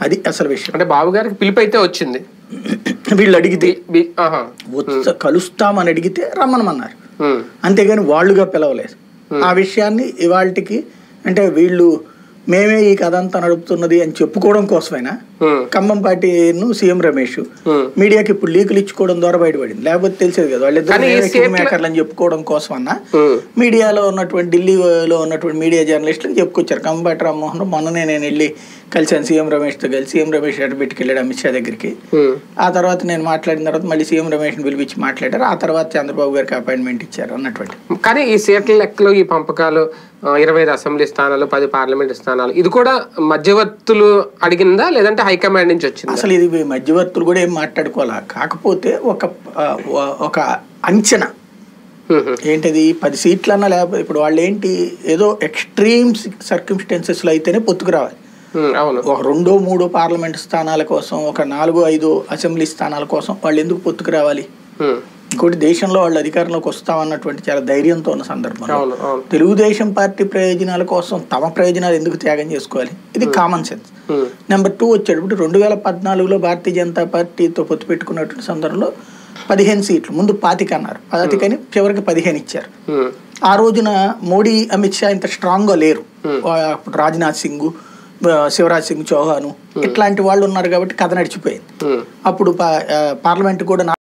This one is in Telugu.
అది అసలు విషయం. అంటే బాబు గారికి పిలుపు అయితే వచ్చింది, వీళ్ళు అడిగితే కలుస్తామని అడిగితే రమ్మనమన్నారు, అంతేగాని వాళ్ళుగా పిలవలేదు. ఆ విషయాన్ని ఇవాళకి అంటే వీళ్ళు మేమే ఈ కథ అంతా నడుపుతున్నది అని చెప్పుకోవడం కోసమైనా ఖమ్మం పార్టీను సీఎం రమేష్ మీడియాకి ఇప్పుడు లీకులు ఇచ్చుకోవడం ద్వారా బయటపడింది. లేకపోతే తెలిసేది కదా వాళ్ళిద్దరు మేకర్లు అని చెప్పుకోవడం కోసమన్నా మీడియాలో ఉన్నటువంటి ఢిల్లీలో ఉన్నటువంటి మీడియా జర్నలిస్టులకు చెప్పుకొచ్చారు. ఖమ్మంపాటి రామ్మోహన్ మొన్ననే నేను వెళ్ళి కలిసాను సీఎం రమేష్తో కలిసి. సీఎం రమేష్ అడ్డుపెట్టుకు వెళ్ళాడు అమిత్ షా దగ్గరికి. ఆ తర్వాత నేను మాట్లాడిన తర్వాత మళ్ళీ సీఎం రమేష్ని పిలిపించి మాట్లాడారు. ఆ తర్వాత చంద్రబాబు గారికి అపాయింట్మెంట్ ఇచ్చారు అన్నటువంటి. కానీ ఈ సీట్ల లెక్కలో ఈ పంపకాలు 25 అసెంబ్లీ స్థానాలు 10 పార్లమెంట్ స్థానాలు ఇది కూడా మధ్యవర్తులు అడిగిందా లేదంటే హైకమాండ్ నుంచి వచ్చింది? అసలు ఇది మధ్యవర్తులు కూడా ఏం మాట్లాడుకోవాలా, కాకపోతే ఒక అంచనా ఏంటిది 10 సీట్లన్నా లేకపోతే ఇప్పుడు వాళ్ళు ఏంటి ఏదో ఎక్స్ట్రీమ్ సర్కమ్స్టెన్సెస్లో అయితేనే పొత్తుకు రావాలి. ఒక 2-3 పార్లమెంట్ స్థానాల కోసం, ఒక 4-5 అసెంబ్లీ స్థానాల కోసం వాళ్ళు ఎందుకు పొత్తుకు రావాలి? ఇంకోటి దేశంలో వాళ్ళు అధికారంలోకి వస్తామన్నటువంటి చాలా ధైర్యంతో ఉన్న సందర్భంలో తెలుగుదేశం పార్టీ ప్రయోజనాల కోసం తమ ప్రయోజనాలు ఎందుకు త్యాగం చేసుకోవాలి? ఇది కామన్ సెన్స్. నెంబర్ 2 వచ్చేటప్పుడు 2014లో భారతీయ జనతా పార్టీతో పొత్తు పెట్టుకున్నటువంటి సందర్భంలో 15 సీట్లు, ముందు 25 అన్నారు, 25 చివరికి 15 ఇచ్చారు. ఆ రోజున మోడీ అమిత్ షా ఇంత స్ట్రాంగ్ గా లేరు. అప్పుడు రాజ్నాథ్ సింగ్, శివరాజ్ సింగ్ చౌహాన్ ఇట్లాంటి వాళ్ళు ఉన్నారు కాబట్టి కథ నడిచిపోయింది. అప్పుడు పార్లమెంట్ కూడా